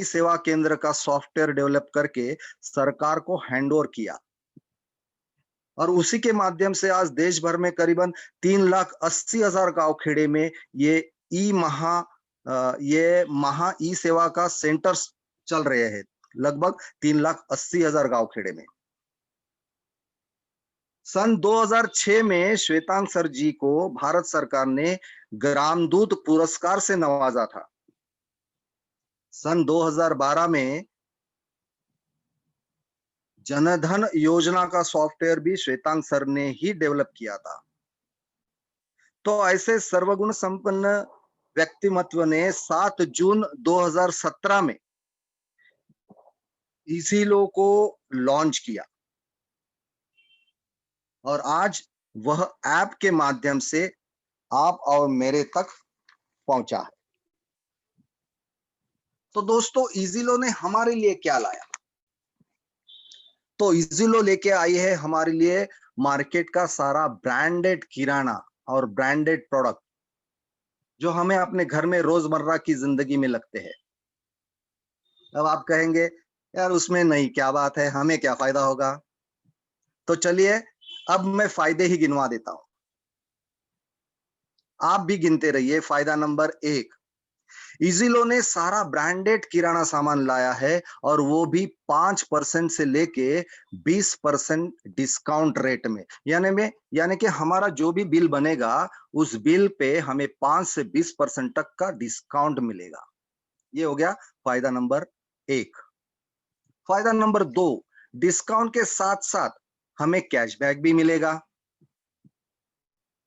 सेवा केंद्र का सॉफ्टवेयर डेवलप करके सरकार को हैंडओवर किया और उसी के माध्यम से आज देश भर में करीबन 3,80,000 गांव खेड़े में ये ई महा ये महा ई सेवा का सेंटर्स चल रहे हैं। लगभग 3,80,000 गांव खेड़े में। सन 2006 में श्वेतांग सर जी को भारत सरकार ने ग्रामदूत पुरस्कार से नवाजा था। सन 2012 में जनधन योजना का सॉफ्टवेयर भी श्वेतांग सर ने ही डेवलप किया था। तो ऐसे सर्वगुण संपन्न व्यक्तिमत्व ने 7 जून 2017 में ईज़ीलो को लॉन्च किया और आज वह ऐप के माध्यम से आप और मेरे तक पहुंचा है। तो दोस्तों, ईज़ीलो ने हमारे लिए क्या लाया? तो ईज़ीलो लेके आई है हमारे लिए मार्केट का सारा ब्रांडेड किराना और ब्रांडेड प्रोडक्ट जो हमें अपने घर में रोजमर्रा की जिंदगी में लगते हैं। अब आप कहेंगे यार उसमें नहीं, क्या बात है, हमें क्या फायदा होगा? तो चलिए अब मैं फायदे ही गिनवा देता हूं, आप भी गिनते रहिए। फायदा नंबर 1, ईज़ीलो ने सारा ब्रांडेड किराना सामान लाया है और वो भी 5% से लेके 20% डिस्काउंट रेट में। यानी कि हमारा जो भी बिल बनेगा उस बिल पे हमें 5 से 20% तक का डिस्काउंट मिलेगा। ये हो गया फायदा नंबर 1। फायदा नंबर 2, डिस्काउंट के साथ साथ हमें कैशबैक भी मिलेगा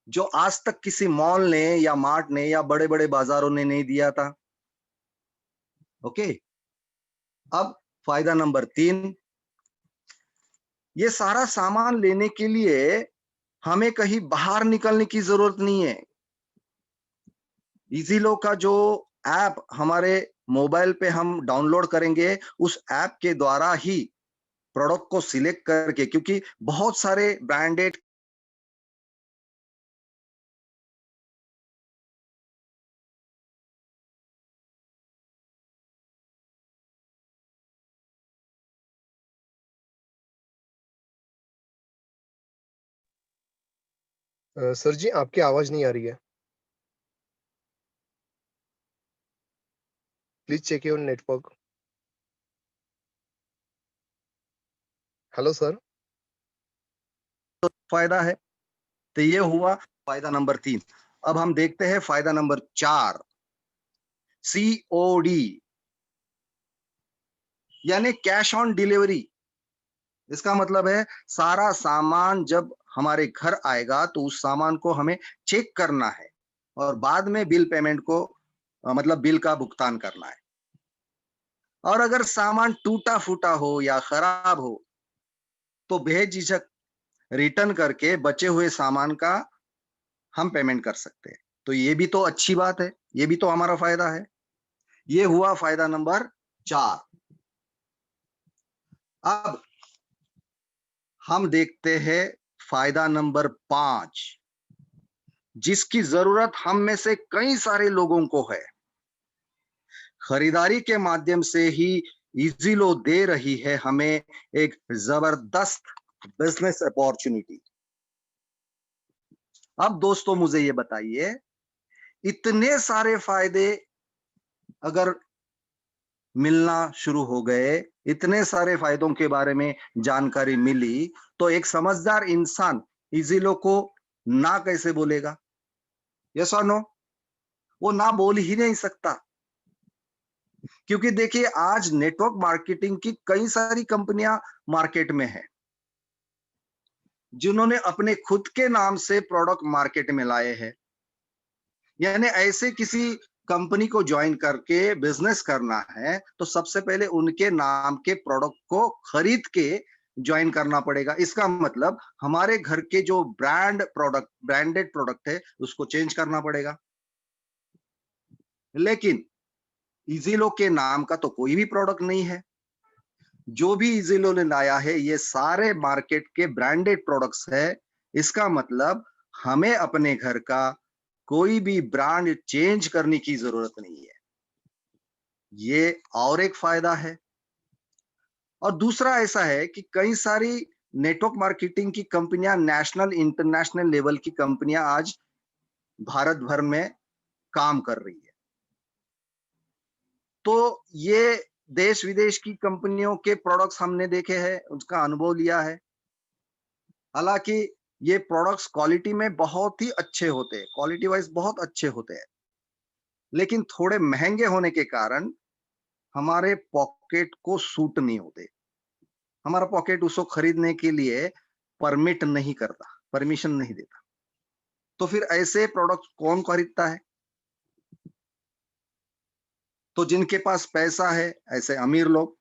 जो आज तक किसी मॉल ने या मार्ट ने या बड़े बड़े बाजारों ने नहीं दिया था। ओके, अब फायदा नंबर 3, ये सारा सामान लेने के लिए हमें कहीं बाहर निकलने की जरूरत नहीं है। ईज़ीलो का जो ऐप हमारे मोबाइल पे हम डाउनलोड करेंगे, उस ऐप के द्वारा ही प्रोडक्ट को सिलेक्ट करके, क्योंकि बहुत सारे ब्रांडेड सर जी, आपकी आवाज नहीं आ रही है। Please check your network. Hello sir. फायदा है। तो ये हुआ फायदा नंबर 3। अब हम देखते हैं फायदा नंबर 4, COD यानी कैश ऑन डिलीवरी। इसका मतलब है सारा सामान जब हमारे घर आएगा तो उस सामान को हमें चेक करना है और बाद में बिल पेमेंट को मतलब बिल का भुगतान करना है। और अगर सामान टूटा फूटा हो या खराब हो तो बेझिझक रिटर्न करके बचे हुए सामान का हम पेमेंट कर सकते हैं। तो ये भी तो अच्छी बात है, ये भी तो हमारा फायदा है। ये हुआ फायदा नंबर 4। अब हम देखते हैं फायदा नंबर 5, जिसकी जरूरत हम में से कई सारे लोगों को है। खरीदारी के माध्यम से ही ईज़ीलो दे रही है हमें एक जबरदस्त बिजनेस अपॉर्चुनिटी। अब दोस्तों मुझे ये बताइए, इतने सारे फायदे अगर मिलना शुरू हो गए, इतने सारे फायदों के बारे में जानकारी मिली, तो एक समझदार इंसान ईज़ीलो को ना कैसे बोलेगा? यस और नो? वो ना बोल ही नहीं सकता, क्योंकि देखिए आज नेटवर्क मार्केटिंग की कई सारी कंपनियां मार्केट में है जिन्होंने अपने खुद के नाम से प्रोडक्ट मार्केट में लाए हैं। यानी ऐसे किसी कंपनी को ज्वाइन करके बिजनेस करना है तो सबसे पहले उनके नाम के प्रोडक्ट को खरीद के ज्वाइन करना पड़ेगा। इसका मतलब हमारे घर के जो ब्रांडेड प्रोडक्ट है उसको चेंज करना पड़ेगा। लेकिन ईज़ीलो के नाम का तो कोई भी प्रोडक्ट नहीं है। जो भी ईज़ीलो ने लाया है ये सारे मार्केट के ब्रांडेड प्रोडक्ट्स है। इसका मतलब हमें अपने घर का कोई भी ब्रांड चेंज करने की जरूरत नहीं है। ये और एक फायदा है। और दूसरा ऐसा है कि कई सारी नेटवर्क मार्केटिंग की कंपनियां, नेशनल इंटरनेशनल लेवल की कंपनियां आज भारत भर में काम कर रही है। तो ये देश विदेश की कंपनियों के प्रोडक्ट्स हमने देखे हैं, उसका अनुभव लिया है। हालांकि ये प्रोडक्ट्स क्वालिटी में बहुत ही अच्छे होते हैं, क्वालिटी वाइज बहुत अच्छे होते हैं, लेकिन थोड़े महंगे होने के कारण हमारे पॉकेट को सूट नहीं होते। हमारा पॉकेट उसको खरीदने के लिए परमिट नहीं करता, परमिशन नहीं देता। तो फिर ऐसे प्रोडक्ट कौन खरीदता है? तो जिनके पास पैसा है, ऐसे अमीर लोग।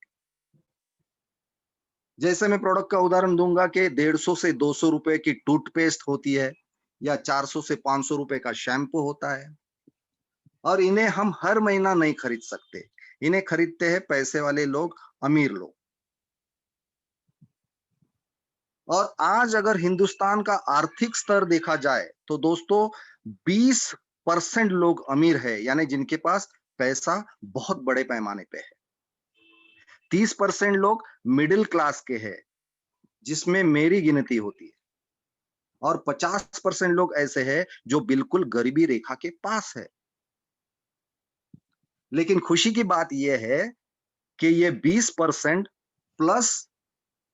जैसे मैं प्रोडक्ट का उदाहरण दूंगा कि 150 से 200 रुपए की टूथपेस्ट होती है, या 400 से 500 रुपए का शैम्पू होता है, और इन्हें हम हर महीना नहीं खरीद सकते। इन्हें खरीदते हैं पैसे वाले लोग, अमीर लोग। और आज अगर हिंदुस्तान का आर्थिक स्तर देखा जाए तो दोस्तों 20% लोग अमीर है, यानी जिनके पास पैसा बहुत बड़े पैमाने पे है। 30% लोग मिडिल क्लास के हैं, जिसमें मेरी गिनती होती है। और 50% लोग ऐसे हैं जो बिल्कुल गरीबी रेखा के पास है। लेकिन खुशी की बात यह है कि ये 20% प्लस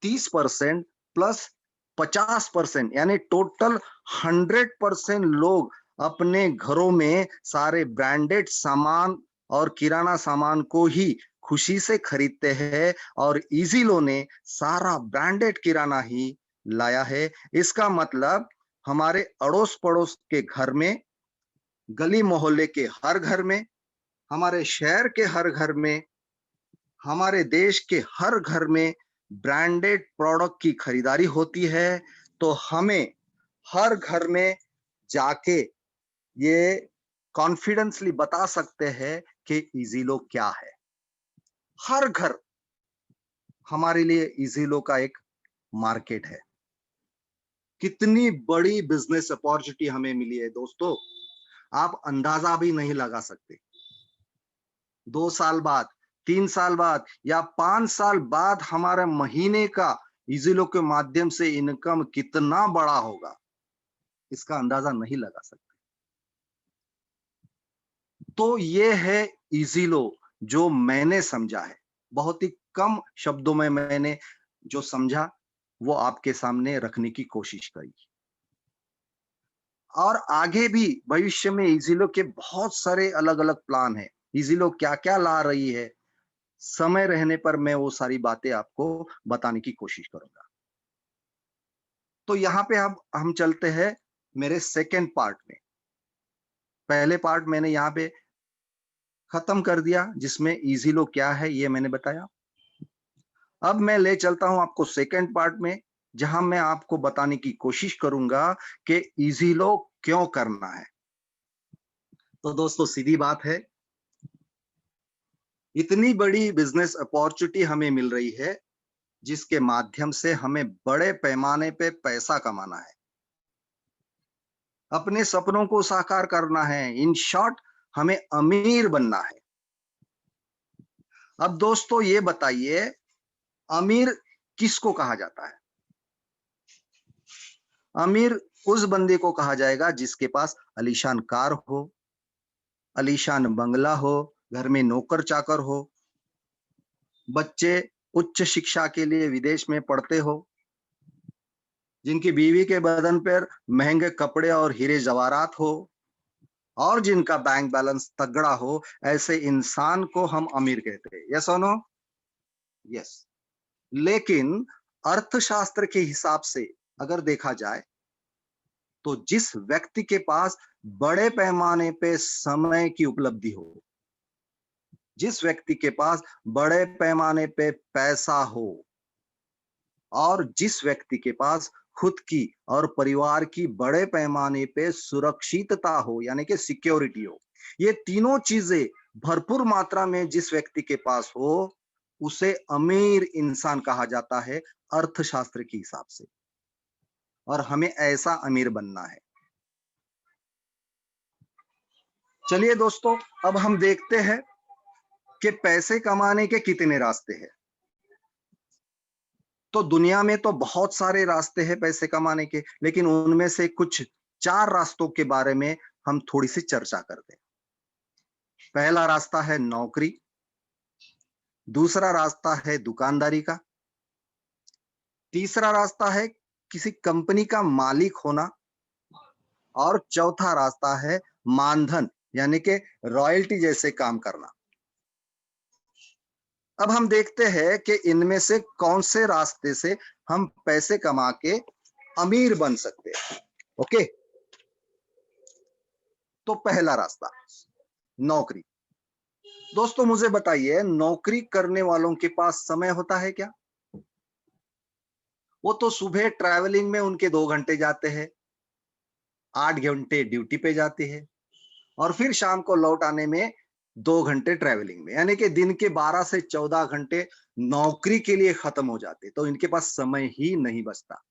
30% प्लस 50%, यानी टोटल 100% लोग अपने घरों में सारे ब्रांडेड सामान और किराना सामान को ही खुशी से खरीदते हैं। और इजीलो ने सारा ब्रांडेड किराना ही लाया है। इसका मतलब हमारे अड़ोस पड़ोस के घर में, गली मोहल्ले के हर घर में, हमारे शहर के हर घर में, हमारे देश के हर घर में ब्रांडेड प्रोडक्ट की खरीदारी होती है। तो हमें हर घर में जाके ये कॉन्फिडेंसली बता सकते हैं कि इजीलो क्या है। हर घर हमारे लिए इजीलो का एक मार्केट है। कितनी बड़ी बिजनेस अपॉर्चुनिटी हमें मिली है दोस्तों, आप अंदाजा भी नहीं लगा सकते। 2 साल बाद, 3 साल बाद या 5 साल बाद हमारे महीने का इजीलो के माध्यम से इनकम कितना बड़ा होगा, इसका अंदाजा नहीं लगा सकते। तो ये है इजीलो, जो मैंने समझा है। बहुत ही कम शब्दों में मैंने जो समझा वो आपके सामने रखने की कोशिश करी। और आगे भी भविष्य में इजीलो के बहुत सारे अलग अलग प्लान है। इजीलो क्या क्या ला रही है, समय रहने पर मैं वो सारी बातें आपको बताने की कोशिश करूंगा। तो यहाँ पे अब हम चलते हैं मेरे सेकेंड पार्ट में। पहले पार्ट मैंने यहाँ पे खत्म कर दिया, जिसमें इजीलो क्या है ये मैंने बताया। अब मैं ले चलता हूं आपको सेकेंड पार्ट में, जहां मैं आपको बताने की कोशिश करूंगा कि इजीलो क्यों करना है। तो दोस्तों सीधी बात है, इतनी बड़ी बिजनेस अपॉर्चुनिटी हमें मिल रही है, जिसके माध्यम से हमें बड़े पैमाने पे पैसा कमाना है, अपने सपनों को साकार करना है। इन शॉर्ट, हमें अमीर बनना है। अब दोस्तों ये बताइए, अमीर किसको कहा जाता है? अमीर उस बंदे को कहा जाएगा जिसके पास आलीशान कार हो, आलीशान बंगला हो, घर में नौकर चाकर हो, बच्चे उच्च शिक्षा के लिए विदेश में पढ़ते हो, जिनकी बीवी के बदन पर महंगे कपड़े और हीरे जवाहरात हो, और जिनका बैंक बैलेंस तगड़ा हो। ऐसे इंसान को हम अमीर कहते हैं। यस और नो? यस। लेकिन अर्थशास्त्र के हिसाब से अगर देखा जाए तो जिस व्यक्ति के पास बड़े पैमाने पे समय की उपलब्धि हो, जिस व्यक्ति के पास बड़े पैमाने पे पैसा हो, और जिस व्यक्ति के पास खुद की और परिवार की बड़े पैमाने पे सुरक्षितता हो, यानी कि सिक्योरिटी हो, ये तीनों चीजें भरपूर मात्रा में जिस व्यक्ति के पास हो, उसे अमीर इंसान कहा जाता है अर्थशास्त्र के हिसाब से। और हमें ऐसा अमीर बनना है। चलिए दोस्तों, अब हम देखते हैं कि पैसे कमाने के कितने रास्ते हैं। तो दुनिया में तो बहुत सारे रास्ते हैं पैसे कमाने के, लेकिन उनमें से कुछ 4 रास्तों के बारे में हम थोड़ी-सी चर्चा करते हैं। पहला रास्ता है नौकरी, दूसरा रास्ता है दुकानदारी का, तीसरा रास्ता है किसी कंपनी का मालिक होना और चौथा रास्ता है मानधन यानी कि रॉयल्टी जैसे काम करना। अब हम देखते हैं कि इनमें से कौन से रास्ते से हम पैसे कमा के अमीर बन सकते हैं। ओके, तो पहला रास्ता नौकरी। दोस्तों मुझे बताइए, नौकरी करने वालों के पास समय होता है क्या? वो तो सुबह ट्रैवलिंग में उनके 2 घंटे जाते हैं, 8 घंटे ड्यूटी पे जाते हैं और फिर शाम को लौट आने में 2 घंटे ट्रैवलिंग में, यानी कि दिन के 12 से 14 घंटे नौकरी के लिए खत्म हो जाते। तो इनके पास समय ही नहीं बचता,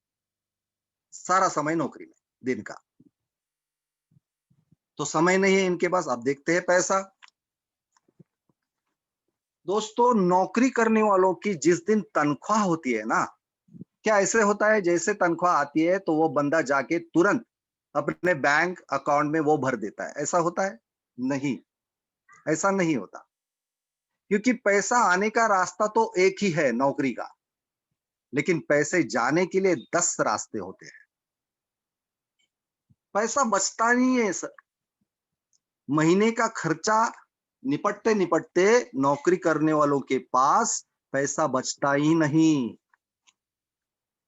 सारा समय नौकरी में दिन का। तो समय नहीं है इनके पास। अब देखते हैं पैसा। दोस्तों नौकरी करने वालों की जिस दिन तनख्वाह होती है ना, क्या ऐसे होता है जैसे तनख्वाह आती है तो वो बंदा जाके तुरंत अपने बैंक अकाउंट में वो भर देता है, ऐसा होता है? नहीं, ऐसा नहीं होता। क्योंकि पैसा आने का रास्ता तो एक ही है नौकरी का, लेकिन पैसे जाने के लिए 10 रास्ते होते हैं। पैसा बचता नहीं है सर। महीने का खर्चा निपटते निपटते नौकरी करने वालों के पास पैसा बचता ही नहीं।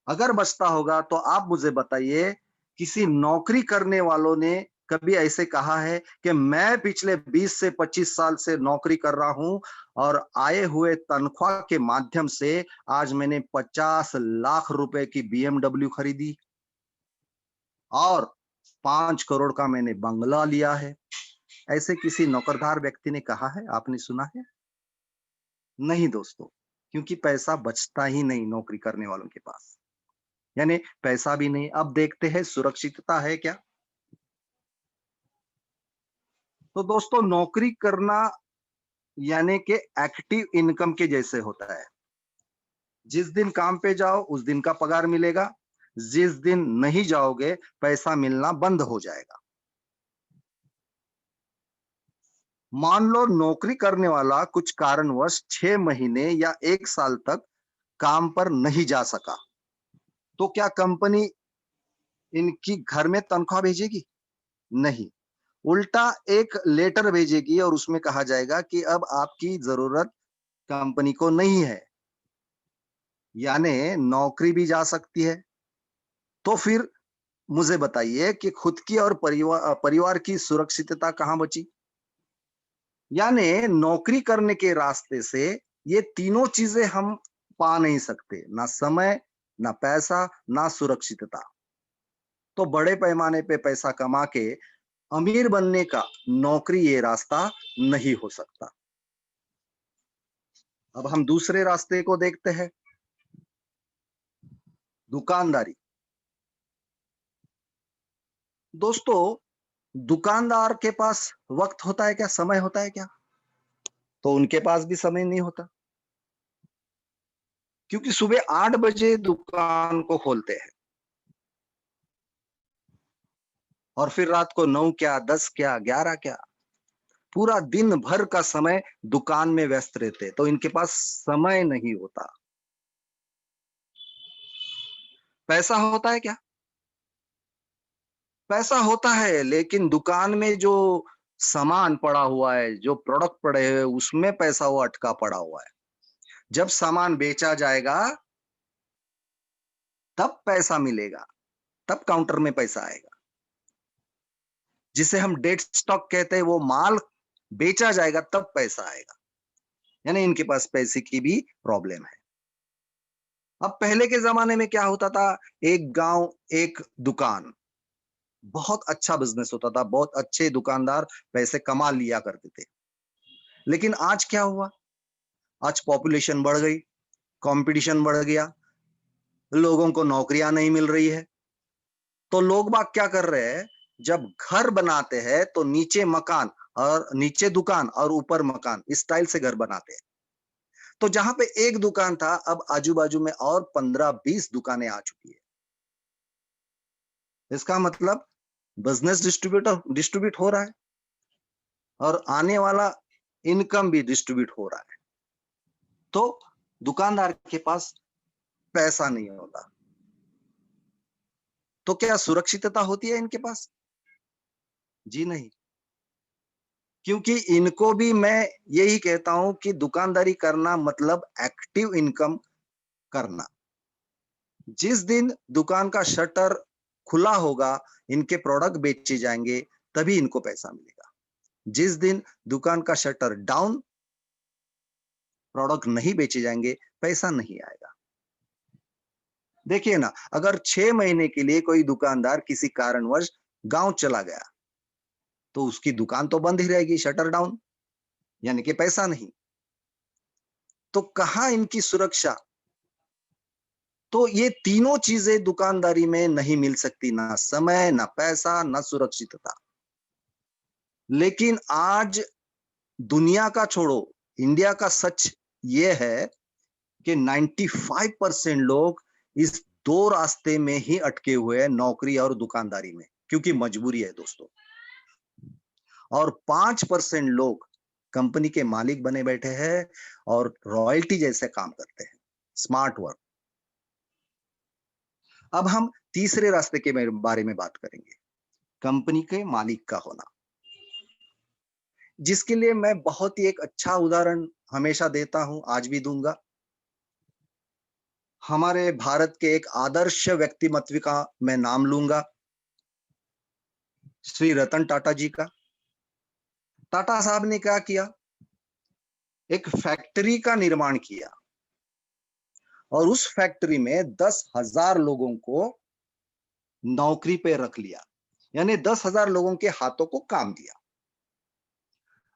अगर बचता होगा तो आप मुझे बताइए, किसी नौकरी करने वालों ने कभी ऐसे कहा है कि मैं पिछले 20 से 25 साल से नौकरी कर रहा हूं और आए हुए तनख्वाह के माध्यम से आज मैंने 50 लाख रुपए की बीएमडब्ल्यू खरीदी और 5 करोड़ का मैंने बंगला लिया है? ऐसे किसी नौकरदार व्यक्ति ने कहा है? आपने सुना है? नहीं दोस्तों, क्योंकि पैसा बचता ही नहीं नौकरी करने वालों के पास। यानी पैसा भी नहीं। अब देखते हैं सुरक्षितता है क्या? तो दोस्तों नौकरी करना यानी कि एक्टिव इनकम के जैसे होता है। जिस दिन काम पे जाओ उस दिन का पगार मिलेगा, जिस दिन नहीं जाओगे पैसा मिलना बंद हो जाएगा। मान लो नौकरी करने वाला कुछ कारणवश 6 महीने या 1 साल तक काम पर नहीं जा सका, तो क्या कंपनी इनकी घर में तनख्वाह भेजेगी? नहीं। उल्टा एक लेटर भेजेगी और उसमें कहा जाएगा कि अब आपकी जरूरत कंपनी को नहीं है। यानी नौकरी भी जा सकती है। तो फिर मुझे बताइए कि खुद की और परिवार की सुरक्षितता कहां बची? यानी नौकरी करने के रास्ते से ये तीनों चीजें हम पा नहीं सकते, ना समय, ना पैसा, ना सुरक्षितता। तो बड़े पैमाने पे पैसा कमा के अमीर बनने का नौकरी ये रास्ता नहीं हो सकता। अब हम दूसरे रास्ते को देखते हैं, दुकानदारी। दोस्तों दुकानदार के पास वक्त होता है क्या? समय होता है क्या? तो उनके पास भी समय नहीं होता, क्योंकि सुबह 8 बजे दुकान को खोलते हैं और फिर रात को 9 क्या, 10 क्या, 11 क्या, पूरा दिन भर का समय दुकान में व्यस्त रहते, तो इनके पास समय नहीं होता। पैसा होता है क्या? पैसा होता है, लेकिन दुकान में जो सामान पड़ा हुआ है, जो प्रोडक्ट पड़े हैं, उसमें पैसा वो अटका पड़ा हुआ है। जब सामान बेचा जाएगा तब पैसा मिलेगा, तब काउंटर में पैसा आएगा। जिसे हम डेड स्टॉक कहते हैं, वो माल बेचा जाएगा तब पैसा आएगा। यानी इनके पास पैसे की भी प्रॉब्लम है। अब पहले के जमाने में क्या होता था? एक गांव एक दुकान, बहुत अच्छा बिजनेस होता था, बहुत अच्छे दुकानदार पैसे कमा लिया करते थे। लेकिन आज क्या हुआ? आज पॉपुलेशन बढ़ गई, कंपटीशन बढ़ गया, लोगों को नौकरियां नहीं मिल रही है। तो लोग बाग क्या कर रहे हैं? जब घर बनाते हैं तो नीचे मकान और नीचे दुकान और ऊपर मकान, इस स्टाइल से घर बनाते हैं। तो जहां पे एक दुकान था, अब आजू बाजू में और 15-20 दुकानें आ चुकी है। इसका मतलब बिजनेस डिस्ट्रीब्यूट हो रहा है और आने वाला इनकम भी डिस्ट्रीब्यूट हो रहा है। तो दुकानदार के पास पैसा नहीं होता, तो क्या सुरक्षितता होती है इनके पास? जी नहीं। क्योंकि इनको भी मैं यही कहता हूं कि दुकानदारी करना मतलब एक्टिव इनकम करना। जिस दिन दुकान का शटर खुला होगा, इनके प्रोडक्ट बेचे जाएंगे, तभी इनको पैसा मिलेगा। जिस दिन दुकान का शटर डाउन, प्रोडक्ट नहीं बेचे जाएंगे, पैसा नहीं आएगा। देखिए ना, अगर 6 महीने के लिए कोई दुकानदार किसी कारणवश गांव चला गया, तो उसकी दुकान तो बंद ही रहेगी, शटर डाउन, यानी कि पैसा नहीं। तो कहां इनकी सुरक्षा? तो ये तीनों चीजें दुकानदारी में नहीं मिल सकती, ना समय, ना पैसा, ना सुरक्षितता। लेकिन आज दुनिया का छोड़ो, इंडिया का सच ये है कि 95% लोग इस दो रास्ते में ही अटके हुए हैं, नौकरी और दुकानदारी में, क्योंकि मजबूरी है दोस्तों। और 5% लोग कंपनी के मालिक बने बैठे हैं और रॉयल्टी जैसे काम करते हैं, स्मार्ट वर्क। अब हम तीसरे रास्ते के बारे में बात करेंगे, कंपनी के मालिक का होना, जिसके लिए मैं बहुत ही एक अच्छा उदाहरण हमेशा देता हूं, आज भी दूंगा। हमारे भारत के एक आदर्श व्यक्तिमत्व का मैं नाम लूंगा, श्री रतन टाटा जी का। टाटा साहब ने क्या किया? एक फैक्ट्री का निर्माण किया और उस फैक्ट्री में 10,000 लोगों को नौकरी पे रख लिया, यानी 10,000 लोगों के हाथों को काम दिया।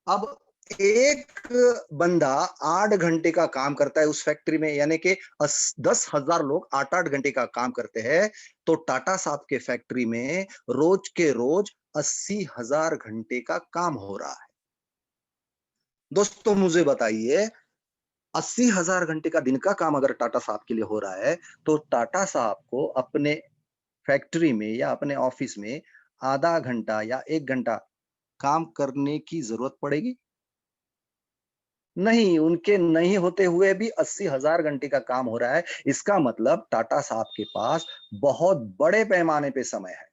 अब एक बंदा 8 घंटे का काम करता है उस फैक्ट्री में, यानी कि 10,000 लोग 8-8 घंटे का काम करते हैं। तो टाटा साहब के फैक्ट्री में रोज के रोज 80,000 घंटे का काम हो रहा है। दोस्तों मुझे बताइए, 80,000 घंटे का दिन का काम अगर टाटा साहब के लिए हो रहा है, तो टाटा साहब को अपने फैक्ट्री में या अपने ऑफिस में आधा घंटा या 1 घंटा काम करने की जरूरत पड़ेगी? नहीं, उनके नहीं होते हुए भी 80,000 घंटे का काम हो रहा है। इसका मतलब टाटा साहब के पास बहुत बड़े पैमाने पे समय है।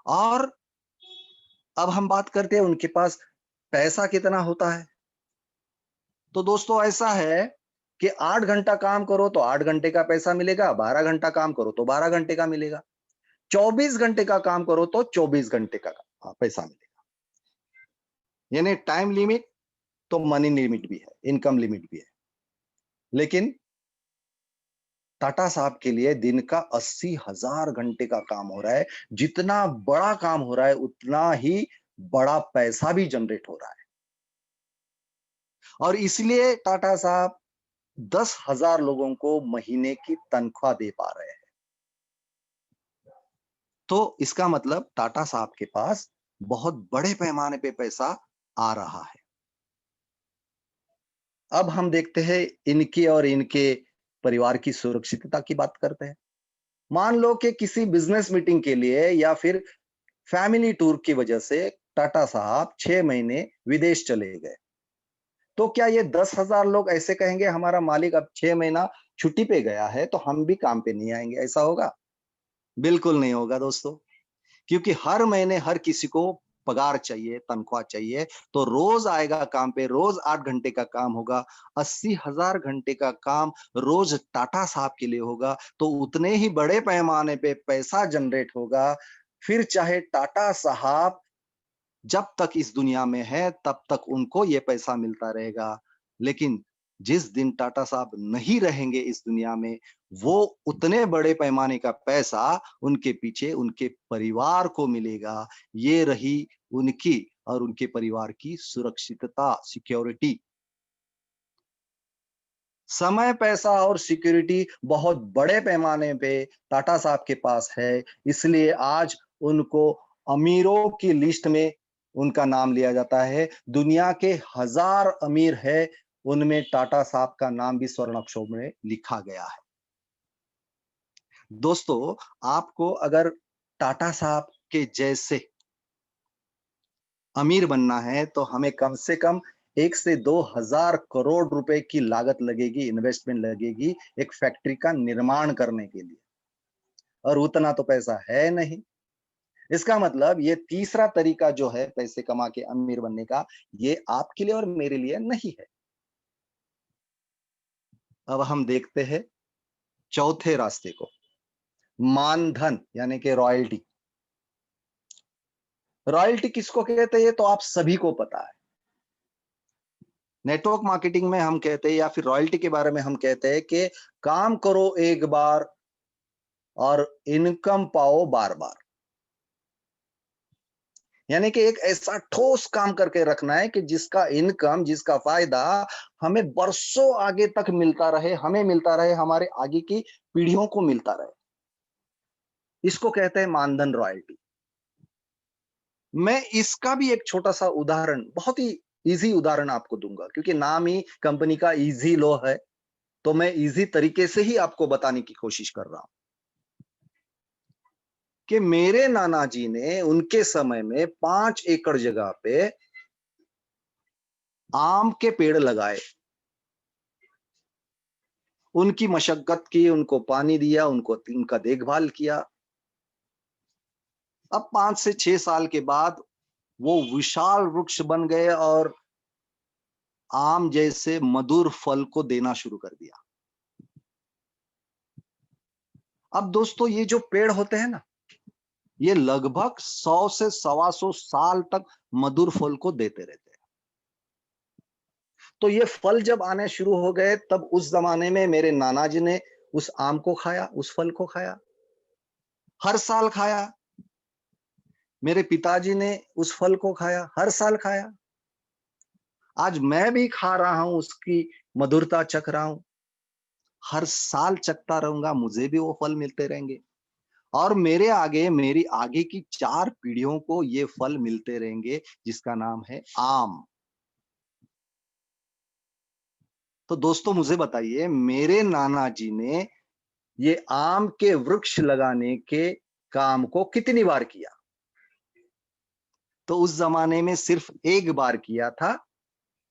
और अब हम बात करते हैं उनके पास पैसा कितना होता है। तो दोस्तों ऐसा है कि 8 घंटा काम करो तो 8 घंटे का पैसा मिलेगा, 12 घंटा काम करो तो 12 घंटे का मिलेगा, 24 घंटे का काम करो तो 24 घंटे का पैसा मिलेगा। यानी टाइम लिमिट तो मनी लिमिट भी है, इनकम लिमिट भी है। लेकिन टाटा साहब के लिए दिन का 80,000 घंटे का काम हो रहा है। जितना बड़ा काम हो रहा है, उतना ही बड़ा पैसा भी जनरेट हो रहा है। और इसलिए टाटा साहब 10,000 लोगों को महीने की तनख्वाह दे पा रहे हैं। तो इसका मतलब टाटा साहब के पास बहुत बड़े पैमाने पे पैसा आ रहा है। अब हम देखते हैं इनकी और इनके परिवार की सुरक्षितता की बात करते हैं। मान लो कि किसी बिजनेस मीटिंग के लिए या फिर फैमिली टूर की वजह से टाटा साहब 6 महीने विदेश चले गए, तो क्या ये 10,000 लोग ऐसे कहेंगे हमारा मालिक अब 6 महीना छुट्टी पे गया है तो हम भी काम पे नहीं आएंगे? ऐसा होगा? बिल्कुल नहीं होगा दोस्तों। क्योंकि हर महीने हर किसी को पगार चाहिए, तनख्वाह चाहिए, तो रोज आएगा काम पे, रोज 8 घंटे का काम होगा। 80,000 घंटे का काम रोज टाटा साहब के लिए होगा, तो उतने ही बड़े पैमाने पे पैसा जनरेट होगा। फिर चाहे टाटा साहब जब तक इस दुनिया में है, तब तक उनको ये पैसा मिलता रहेगा। लेकिन जिस दिन टाटा साहब नहीं रहेंगे इस दुनिया में, वो उतने बड़े पैमाने का पैसा उनके पीछे उनके परिवार को मिलेगा। ये रही उनकी और उनके परिवार की सुरक्षितता, सिक्योरिटी। समय, पैसा और सिक्योरिटी बहुत बड़े पैमाने पे टाटा साहब के पास है, इसलिए आज उनको अमीरों की लिस्ट में उनका नाम लिया जाता है। दुनिया के 1000 अमीर है, उनमें टाटा साहब का नाम भी स्वर्ण अक्षरों में लिखा गया है। दोस्तों, आपको अगर टाटा साहब के जैसे अमीर बनना है, तो हमें कम से कम 1 से 2,000 करोड़ रुपए की लागत लगेगी, इन्वेस्टमेंट लगेगी, एक फैक्ट्री का निर्माण करने के लिए। और उतना तो पैसा है नहीं। इसका मतलब ये तीसरा तरीका जो है पैसे कमा के अमीर बनने का, ये आपके लिए और मेरे लिए नहीं है। अब हम देखते हैं चौथे रास्ते को, मानधन यानी कि रॉयल्टी। रॉयल्टी किसको कहते हैं, ये तो आप सभी को पता है। नेटवर्क मार्केटिंग में हम कहते हैं, या फिर रॉयल्टी के बारे में हम कहते हैं कि काम करो एक बार और इनकम पाओ बार बार। यानी कि एक ऐसा ठोस काम करके रखना है कि जिसका इनकम, जिसका फायदा हमें बरसों आगे तक मिलता रहे, हमें मिलता रहे, हमारे आगे की पीढ़ियों को मिलता रहे। इसको कहते हैं मानधन रॉयल्टी। मैं इसका भी एक छोटा सा उदाहरण, बहुत ही इजी उदाहरण आपको दूंगा, क्योंकि नाम ही कंपनी का इजी लो है, तो मैं इजी तरीके से ही आपको बताने की कोशिश कर रहा हूं कि मेरे नाना जी ने उनके समय में 5 एकड़ जगह पे आम के पेड़ लगाए। उनकी मशक्कत की, उनको पानी दिया, उनका देखभाल किया। अब 5 से 6 साल के बाद वो विशाल वृक्ष बन गए और आम जैसे मधुर फल को देना शुरू कर दिया। अब दोस्तों, ये जो पेड़ होते हैं ना, ये लगभग 100 से 125 साल तक मधुर फल को देते रहते हैं। तो ये फल जब आने शुरू हो गए, तब उस जमाने में मेरे नाना जी ने उस आम को खाया, उस फल को खाया, हर साल खाया। मेरे पिताजी ने उस फल को खाया, हर साल खाया। आज मैं भी खा रहा हूं, उसकी मधुरता चख रहा हूं, हर साल चखता रहूंगा, मुझे भी वो फल मिलते रहेंगे। और मेरे आगे, मेरी आगे की 4 पीढ़ियों को ये फल मिलते रहेंगे, जिसका नाम है आम। तो दोस्तों, मुझे बताइए, मेरे नाना जी ने ये आम के वृक्ष लगाने के काम को कितनी बार किया? तो उस जमाने में सिर्फ एक बार किया था,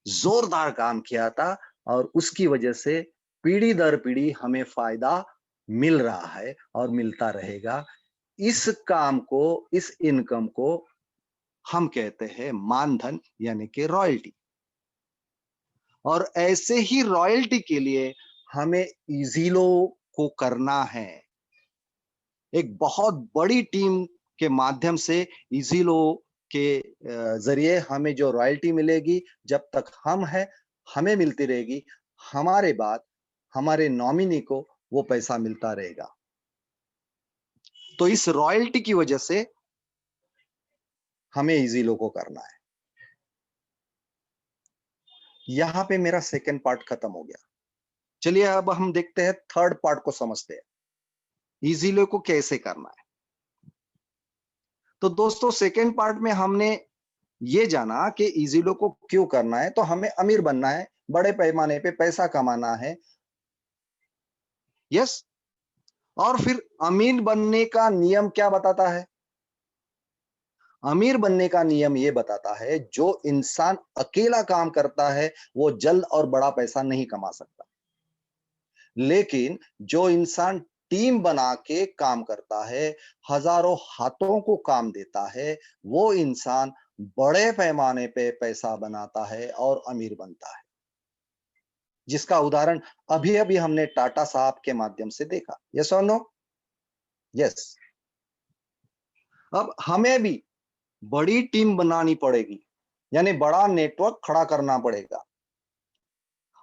जोरदार काम किया था, और उसकी वजह से पीढ़ी दर पीढ़ी हमें फायदा मिल रहा है और मिलता रहेगा। इस काम को, इस इनकम को हम कहते हैं मानधन यानी कि रॉयल्टी। और ऐसे ही रॉयल्टी के लिए हमें इजीलो को करना है। एक बहुत बड़ी टीम के माध्यम से इजीलो के जरिए हमें जो रॉयल्टी मिलेगी, जब तक हम हैं, हमें मिलती रहेगी। हमारे बाद हमारे नॉमिनी को वो पैसा मिलता रहेगा। तो इस रॉयल्टी की वजह से हमें इजीलो को करना है। यहां पे मेरा सेकंड पार्ट खत्म हो गया। चलिए अब हम देखते हैं थर्ड पार्ट को, समझते हैं इजीलो को कैसे करना है। तो दोस्तों, सेकंड पार्ट में हमने ये जाना कि इजीलो को क्यों करना है। तो हमें अमीर बनना है, बड़े पैमाने पे पैसा कमाना है। यस। और फिर अमीर बनने का नियम क्या बताता है? अमीर बनने का नियम ये बताता है, जो इंसान अकेला काम करता है वो जल्द और बड़ा पैसा नहीं कमा सकता, लेकिन जो इंसान टीम बना के काम करता है, हजारों हाथों को काम देता है, वो इंसान बड़े पैमाने पे पैसा बनाता है और अमीर बनता है। जिसका उदाहरण अभी अभी हमने टाटा साहब के माध्यम से देखा। यस और नो? यस। अब हमें भी बड़ी टीम बनानी पड़ेगी, यानी बड़ा नेटवर्क खड़ा करना पड़ेगा।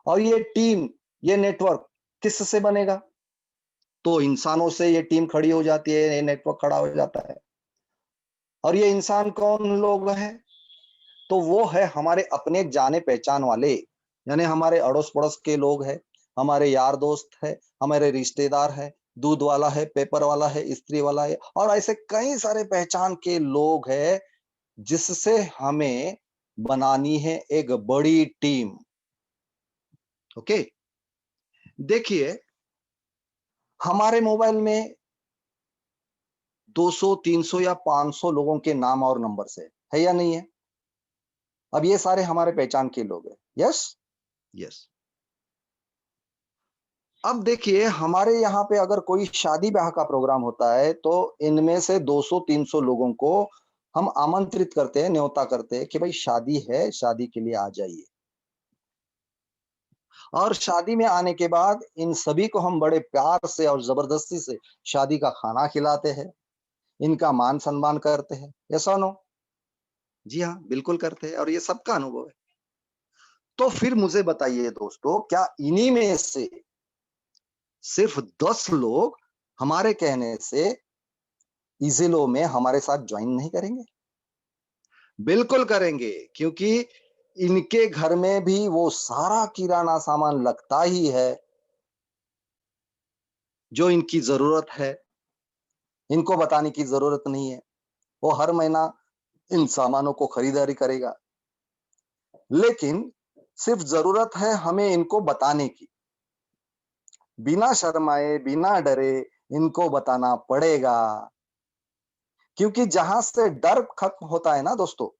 और ये टीम, ये नेटवर्क किससे बनेगा? तो इंसानों से ये टीम खड़ी हो जाती है, ये नेटवर्क खड़ा हो जाता है। और ये इंसान कौन लोग हैं? तो वो है हमारे अपने जाने पहचान वाले, यानी हमारे अड़ोस पड़ोस के लोग हैं, हमारे यार दोस्त है, हमारे रिश्तेदार है, दूध वाला है, पेपर वाला है, इस्त्री वाला है, और ऐसे कई सारे पहचान के लोग हैं जिससे हमें बनानी है एक बड़ी टीम। ओके, देखिए हमारे मोबाइल में 200, 300 या 500 लोगों के नाम और नंबर है या नहीं है? अब ये सारे हमारे पहचान के लोग हैं। Yes, yes. अब देखिए हमारे यहाँ पे अगर कोई शादी ब्याह का प्रोग्राम होता है तो इनमें से 200-300 लोगों को हम आमंत्रित करते हैं, न्योता करते हैं कि भाई शादी है, शादी के लिए आ जाइए। और शादी में आने के बाद इन सभी को हम बड़े प्यार से और जबरदस्ती से शादी का खाना खिलाते हैं, इनका मान सम्मान करते हैं। यस और नो? जी हाँ, बिल्कुल करते हैं और ये सबका अनुभव है। तो फिर मुझे बताइए दोस्तों, क्या इन्हीं में से सिर्फ 10 लोग हमारे कहने से इज़िलो में हमारे साथ ज्वाइन नहीं करेंगे? बिल्कुल करेंगे, क्योंकि इनके घर में भी वो सारा किराना सामान लगता ही है जो इनकी जरूरत है। इनको बताने की जरूरत नहीं है, वो हर महीना इन सामानों को खरीदारी करेगा। लेकिन सिर्फ जरूरत है हमें इनको बताने की, बिना शर्माए, बिना डरे इनको बताना पड़ेगा, क्योंकि जहां से डर खत्म होता है ना दोस्तों,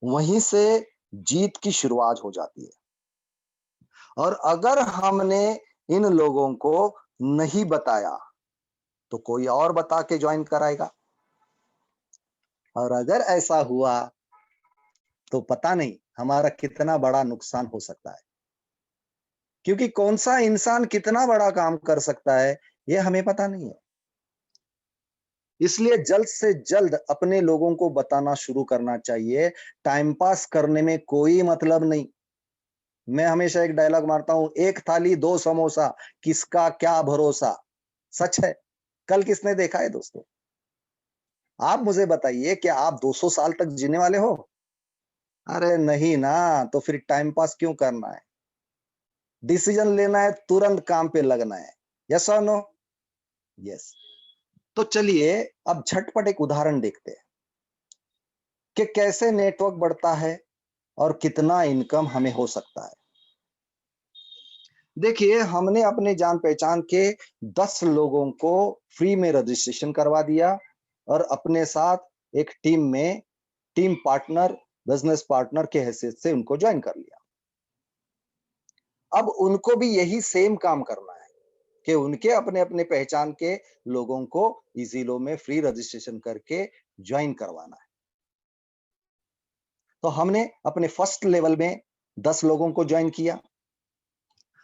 वहीं से जीत की शुरुआत हो जाती है। और अगर हमने इन लोगों को नहीं बताया तो कोई और बता के ज्वाइन कराएगा, और अगर ऐसा हुआ तो पता नहीं हमारा कितना बड़ा नुकसान हो सकता है, क्योंकि कौन सा इंसान कितना बड़ा काम कर सकता है ये हमें पता नहीं है। इसलिए जल्द से जल्द अपने लोगों को बताना शुरू करना चाहिए। टाइम पास करने में कोई मतलब नहीं। मैं हमेशा एक डायलॉग मारता हूं, एक थाली दो समोसा, किसका क्या भरोसा। सच है। कल किसने देखा है दोस्तों? आप मुझे बताइए, क्या आप 200 साल तक जीने वाले हो? अरे नहीं ना, तो फिर टाइम पास क्यों करना है? डिसीजन लेना है, तुरंत काम पे लगना है। यस और नो? यस। तो चलिए अब झटपट एक उदाहरण देखते हैं कि कैसे नेटवर्क बढ़ता है और कितना इनकम हमें हो सकता है। देखिए हमने अपने जान पहचान के 10 लोगों को फ्री में रजिस्ट्रेशन करवा दिया और अपने साथ एक टीम में टीम पार्टनर, बिजनेस पार्टनर के हैसियत से उनको ज्वाइन कर लिया। अब उनको भी यही सेम काम करना है कि उनके अपने अपने पहचान के लोगों को इजीलो में फ्री रजिस्ट्रेशन करके ज्वाइन करवाना है। तो हमने अपने फर्स्ट लेवल में 10 लोगों को ज्वाइन किया।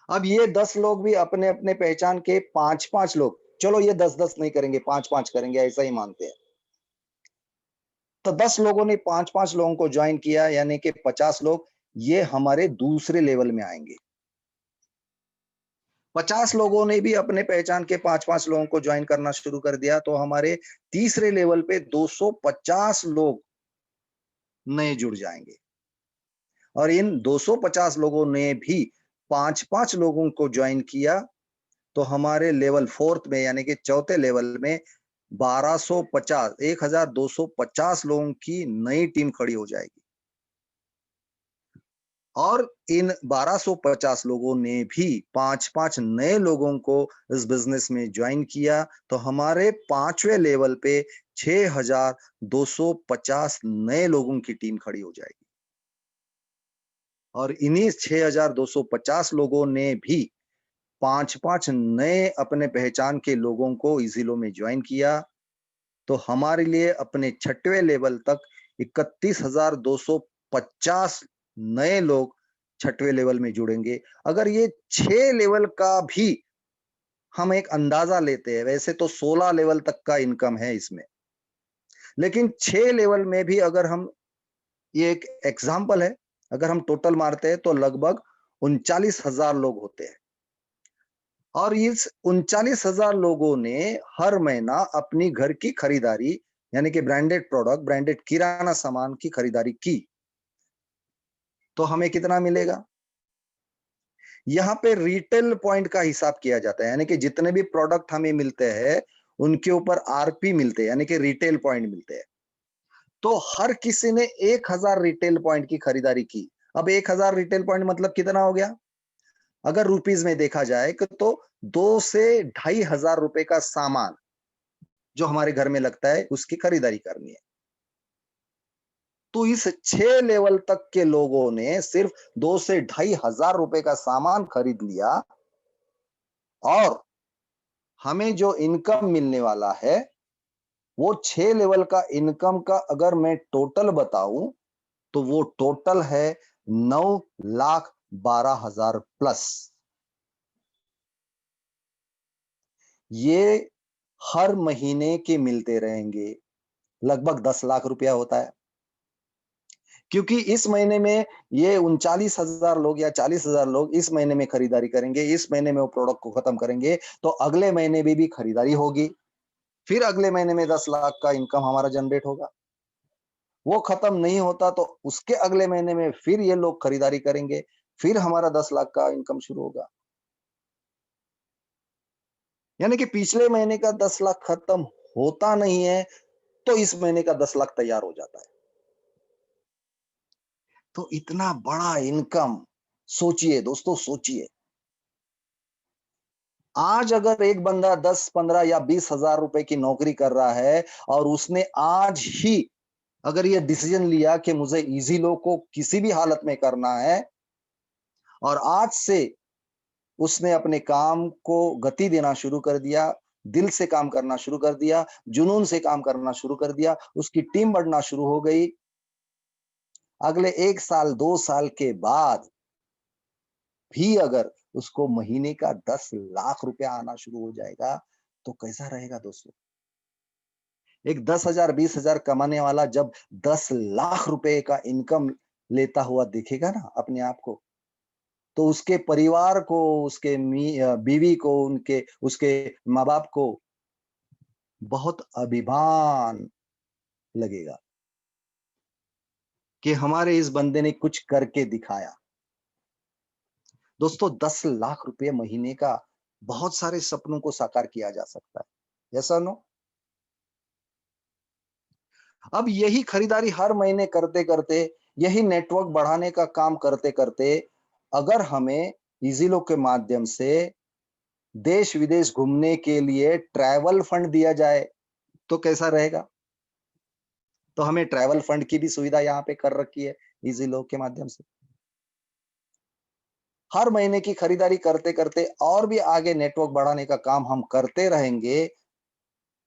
अब ये 10 लोग भी अपने अपने पहचान के 5-5 लोग, चलो ये 10-10 नहीं करेंगे, 5-5 करेंगे, ऐसा ही मानते हैं। तो 10 लोगों ने 5-5 लोगों को ज्वाइन किया, यानी कि 50 लोग ये हमारे दूसरे लेवल में आएंगे। 50 लोगों ने भी अपने पहचान के 5-5 लोगों को ज्वाइन करना शुरू कर दिया, तो हमारे तीसरे लेवल पे 250 लोग नए जुड़ जाएंगे। और इन 250 लोगों ने भी 5-5 लोगों को ज्वाइन किया, तो हमारे लेवल फोर्थ में यानी कि चौथे लेवल में 1250 लोगों की नई टीम खड़ी हो जाएगी। और इन 1250 लोगों ने भी 5-5 नए लोगों को इस बिजनेस में ज्वाइन किया, तो हमारे पांचवें लेवल पे 6250 नए लोगों की टीम खड़ी हो जाएगी। और इन्हीं 6250 लोगों ने भी 5-5 नए अपने पहचान के लोगों को इजीलो में ज्वाइन किया, तो हमारे लिए अपने छठवें लेवल तक 31,250 नए लोग छठवें लेवल में जुड़ेंगे। अगर ये 6 लेवल का भी हम एक अंदाजा लेते हैं, वैसे तो 16 लेवल तक का इनकम है इसमें, लेकिन 6 लेवल में भी अगर हम, ये एक एग्जाम्पल है, अगर हम टोटल मारते हैं तो लगभग 39,000 लोग होते हैं। और इस 39,000 लोगों ने हर महीना अपनी घर की खरीदारी यानी कि ब्रांडेड प्रोडक्ट, ब्रांडेड किराना सामान की खरीदारी की, तो हमें कितना मिलेगा? यहाँ पे रिटेल पॉइंट का हिसाब किया जाता है, यानी कि जितने भी प्रोडक्ट हमें मिलते हैं उनके ऊपर आरपी मिलते हैं, यानी कि रिटेल पॉइंट मिलते हैं। तो हर किसी ने 1000 रिटेल पॉइंट की खरीदारी की। अब 1000 रिटेल पॉइंट मतलब कितना हो गया? अगर रुपीज में देखा जाए तो 2 से 2500 रुपए का सामान जो हमारे घर में लगता है उसकी खरीदारी करनी है। तो इस 6 लेवल तक के लोगों ने सिर्फ 2 से 2500 रुपए का सामान खरीद लिया, और हमें जो इनकम मिलने वाला है वो 6 लेवल का इनकम का अगर मैं टोटल बताऊं तो वो टोटल है 9,12,000 प्लस। ये हर महीने के मिलते रहेंगे, लगभग 10 लाख रुपया होता है। क्योंकि इस महीने में ये 39,000 लोग या 40,000 लोग इस महीने में खरीदारी करेंगे, इस महीने में वो प्रोडक्ट को खत्म करेंगे, तो अगले महीने में भी खरीदारी होगी, फिर अगले महीने में 10 लाख का इनकम हमारा जनरेट होगा। वो खत्म नहीं होता तो उसके अगले महीने में फिर ये लोग खरीदारी करेंगे, फिर हमारा 10 लाख का इनकम शुरू होगा। यानी कि पिछले महीने का 10 लाख खत्म होता नहीं है तो इस महीने का 10 लाख तैयार हो जाता है। तो इतना बड़ा इनकम, सोचिए दोस्तों, सोचिए। आज अगर एक बंदा 10, 15 या 20,000 रुपए की नौकरी कर रहा है और उसने आज ही अगर ये डिसीजन लिया कि मुझे इजी लो को किसी भी हालत में करना है, और आज से उसने अपने काम को गति देना शुरू कर दिया, दिल से काम करना शुरू कर दिया, जुनून से काम करना शुरू कर दिया, उसकी टीम बढ़ना शुरू हो गई। अगले 1 साल 2 साल के बाद भी अगर उसको महीने का 10 लाख रुपया आना शुरू हो जाएगा तो कैसा रहेगा दोस्तों? एक 10,000 20,000 कमाने वाला जब 10 लाख रुपए का इनकम लेता हुआ दिखेगा ना अपने आप को, तो उसके परिवार को, उसके बीवी को, उनके उसके माँ-बाप को बहुत अभिमान लगेगा कि हमारे इस बंदे ने कुछ करके दिखाया। दोस्तों 10 लाख रुपए महीने का बहुत सारे सपनों को साकार किया जा सकता है। यस और नो? अब यही खरीदारी हर महीने करते-करते, यही नेटवर्क बढ़ाने का काम करते-करते, अगर हमें इज़ीलो के माध्यम से देश-विदेश घूमने के लिए ट्रैवल फंड दिया जाए, तो कैसा रहेगा? तो हमें ट्रैवल फंड की भी सुविधा यहाँ पे कर रखी है इज़ीलो के माध्यम से। हर महीने की खरीदारी करते-करते और भी आगे नेटवर्क बढ़ाने का काम हम करते रहेंगे,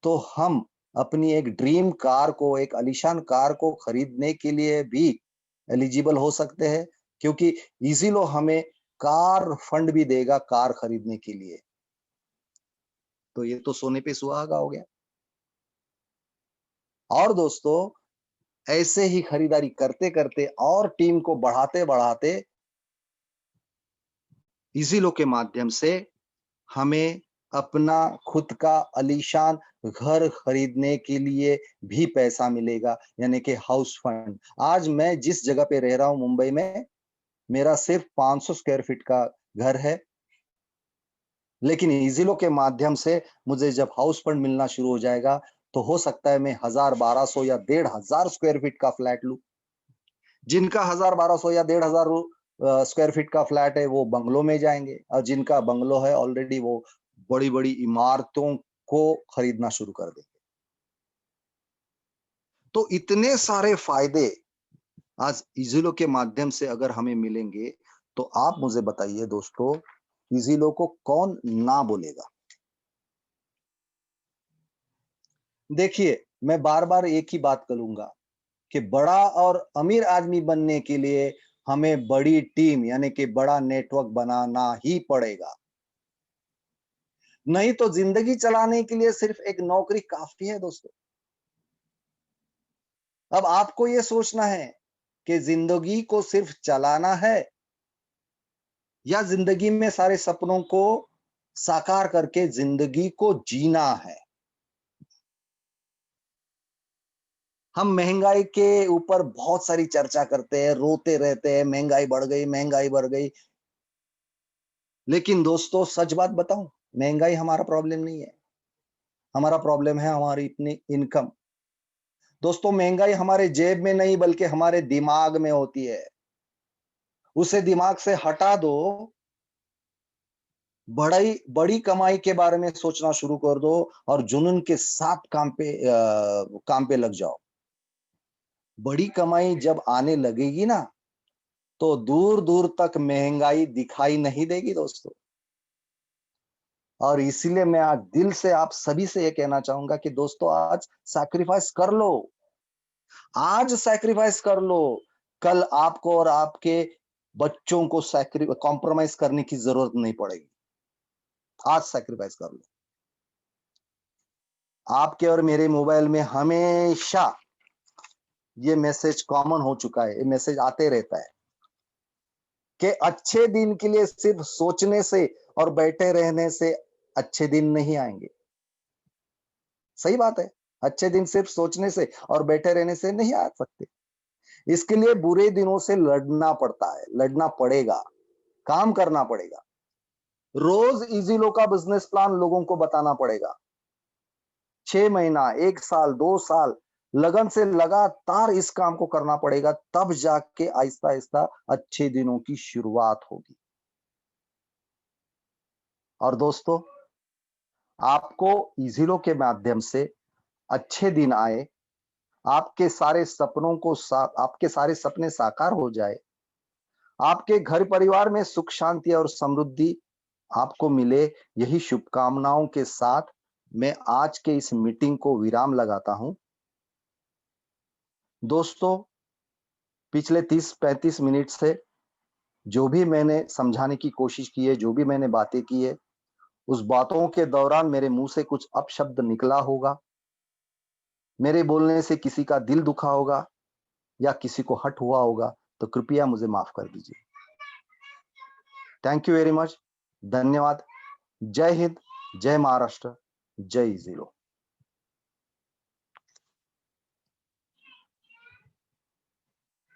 तो हम अपनी एक ड्रीम कार को, एक आलीशान कार को खरीदने के लिए भी एलिजिबल हो सकते हैं, क्योंकि इज़ीलो हमें कार फंड भी देगा कार खरीदने के लिए। तो ये तो सोने पे सुहागा हो गया। और दोस्तों, ऐसे ही खरीदारी करते-करते और टीम को बढ़ाते-बढ़ाते इज़ीलो के माध्यम से हमें अपना खुद का आलीशान घर खरीदने के लिए भी पैसा मिलेगा, यानी कि हाउस फंड। आज मैं जिस जगह पे रह रहा हूँ मुंबई में, मेरा सिर्फ 500 स्क्वायर फीट का घर है, लेकिन इज़ीलो के माध्यम से मुझे जब हाउस फंड मिलना शुरू हो जाएगा, तो हो सकता है मैं 1000, 1200 या 1500 स्क्वायर फीट का फ्लैट लूँ। जिनका 1000, 1200 या 1500 स्क्वायर फीट का फ्लैट है, वो बंगलो में जाएँगे, और जिनका बंगलो है ऑलरेडी वो बड़ी-बड़ी इमारतों को खरीदना शुरू कर देंगे। तो इतने सारे फ़ायदे आज इज़ीलो के माध्यम से अगर हमें मिलेंगे, तो आप मुझे बताइए दोस्तों, इज़ीलो को कौन ना बोलेगा? देखिए, मैं बार-बार एक ही बात करूँगा कि बड़ा और अमीर आदमी बनने के लिए हमें बड़ी टीम, यानी कि बड़ा नेटवर्क बनाना ही पड़ेगा। नहीं तो ज़िंदगी चलाने के लिए सिर्फ एक नौकरी काफ़ी है दोस्तों। अब आपको ये सोचना है कि ज़िंदगी को सिर्फ चलाना है, या ज़िंदगी में सारे सपनों को साकार करके ज़िंदगी को जीना है। हम महँगाई के ऊपर बहुत सारी चर्चा करते हैं, रोते रहते हैं, महँगाई बढ़ गई, महँगाई बढ़ गई। लेकिन दोस्तों सच बात बताऊं, महंगाई हमारा प्रॉब्लम नहीं है। हमारा प्रॉब्लम है हमारी इतनी इनकम। दोस्तों महंगाई हमारे जेब में नहीं बल्कि हमारे दिमाग में होती है। उसे दिमाग से हटा दो, बड़ी बड़ी कमाई के बारे में सोचना शुरू कर दो और जुनून के साथ काम पे लग जाओ। बड़ी कमाई जब आने लगेगी ना, तो दूर दूर तक महंगाई दिखाई नहीं देगी दोस्तों। और इसीलिए मैं आज दिल से आप सभी से ये कहना चाहूंगा कि दोस्तों आज सैक्रिफाइस कर लो। आज सैक्रिफाइस कर लो, कल आपको और आपके बच्चों को कॉम्प्रोमाइज करने की जरूरत नहीं पड़ेगी। आज सैक्रिफाइस कर लो। आपके और मेरे मोबाइल में हमेशा ये मैसेज कॉमन हो चुका है, ये मैसेज आते रहता है कि अच्छे दिन के लिए सिर्फ सोचने से और बैठे रहने से अच्छे दिन नहीं आएंगे। सही बात है। अच्छे दिन सिर्फ सोचने से और बैठे रहने से नहीं आ सकते। इसके लिए बुरे दिनों से लड़ना पड़ता है, लड़ना पड़ेगा, काम करना पड़ेगा। रोज इजी लो का बिजनेस प्लान लोगों को बताना पड़ेगा। 6 महीना, 1 साल, 2 साल लगन से लगातार इस काम को करना पड़ेगा, तब जाके आहिस्ता आहिस्ता अच्छे दिनों की शुरुआत होगी। और दोस्तों आपको इजीलो के माध्यम से अच्छे दिन आए, आपके सारे सपने साकार हो जाए, आपके घर परिवार में सुख शांति और समृद्धि आपको मिले, यही शुभकामनाओं के साथ मैं आज के इस मीटिंग को विराम लगाता हूं। दोस्तों पिछले 30-35 मिनट से जो भी मैंने समझाने की कोशिश की है, जो भी मैंने बातें की है, उस बातों के दौरान मेरे मुंह से कुछ अपशब्द निकला होगा, मेरे बोलने से किसी का दिल दुखा होगा या किसी को हर्ट हुआ होगा, तो कृपया मुझे माफ कर दीजिए। Thank you very much. धन्यवाद। जय हिंद, जय महाराष्ट्र, जय जिलो।